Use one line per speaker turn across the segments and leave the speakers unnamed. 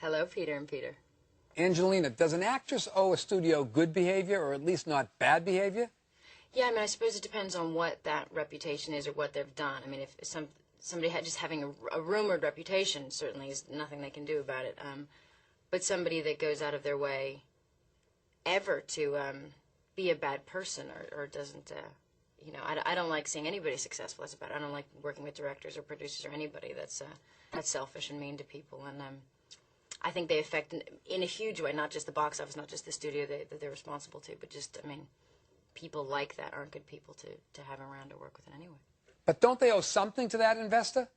Hello, Peter and Peter.
Angelina, does an actress owe a studio good behavior, or at least not bad behavior?
Yeah, I mean, I suppose it depends on what that reputation is or what they've done. I mean, if somebody just having a rumored reputation certainly is nothing they can do about it. But somebody that goes out of their way ever to be a bad person or doesn't, you know, I don't like seeing anybody successful. That's about it. I don't like working with directors or producers or anybody that's selfish and mean to people. And I think they affect in a huge way, not just the box office, not just the studio that they're responsible to, but just, I mean, people like that aren't good people to have around or work with in anyway.
But don't they owe something to that investor?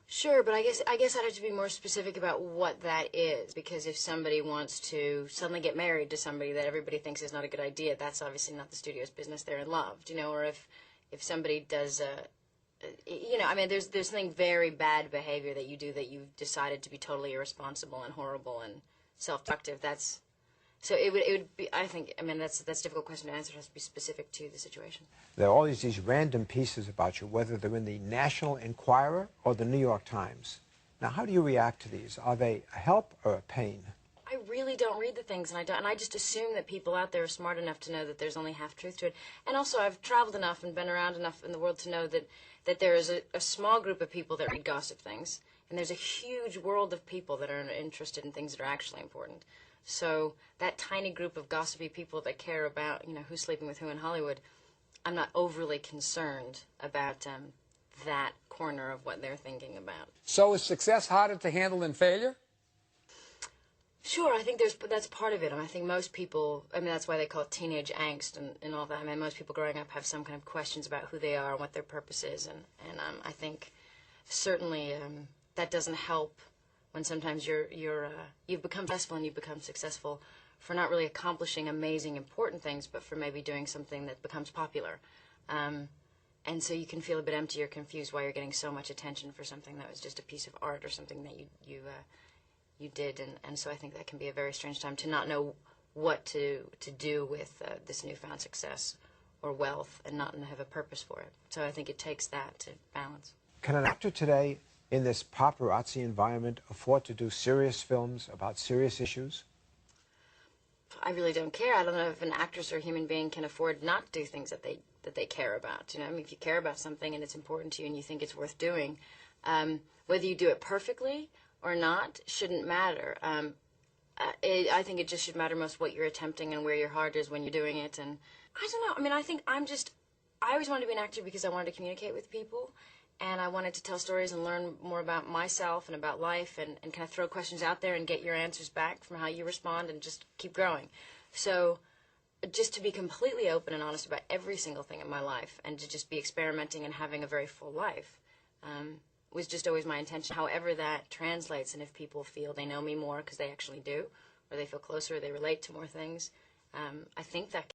Sure, but I guess I'd have to be more specific about what that is, because if somebody wants to suddenly get married to somebody that everybody thinks is not a good idea, that's obviously not the studio's business. They're in love, you know. Or if somebody does, you know, I mean, there's something very bad behavior that you do that you've decided to be totally irresponsible and horrible and self-destructive. So it would be, I think, I mean, that's a difficult question to answer. It has to be specific to the situation.
There are always these random pieces about you, whether they're in the National Enquirer or the New York Times. Now, how do you react to these? Are they a help or a pain?
I really don't read the things, and I just assume that people out there are smart enough to know that there's only half truth to it. And also, I've traveled enough and been around enough in the world to know that there is a small group of people that read gossip things, and there's a huge world of people that are interested in things that are actually important. So that tiny group of gossipy people that care about, you know, who's sleeping with who in Hollywood, I'm not overly concerned about that corner of what they're thinking about.
So is success harder to handle than failure?
Sure, I think that's part of it. I think most people, I mean, that's why they call it teenage angst and all that. I mean, most people growing up have some kind of questions about who they are and what their purpose is. And I think certainly that doesn't help when sometimes you've become successful and you've become successful for not really accomplishing amazing, important things, but for maybe doing something that becomes popular. And so you can feel a bit empty or confused why you're getting so much attention for something that was just a piece of art or something that you did. And so I think that can be a very strange time to not know what to do with this newfound success or wealth and not have a purpose for it. So I think it takes that to balance.
Can an actor today, in this paparazzi environment, afford to do serious films about serious issues?
I really don't care. I don't know if an actress or a human being can afford not to do things that they care about. You know, I mean, if you care about something and it's important to you and you think it's worth doing, whether you do it perfectly or not shouldn't matter. I think it just should matter most what you're attempting and where your heart is when you're doing it. And I don't know. I mean, I think I always wanted to be an actor because I wanted to communicate with people. And I wanted to tell stories and learn more about myself and about life and kind of throw questions out there and get your answers back from how you respond and just keep growing. So just to be completely open and honest about every single thing in my life and to just be experimenting and having a very full life was just always my intention. However that translates, and if people feel they know me more because they actually do, or they feel closer, or they relate to more things, I think that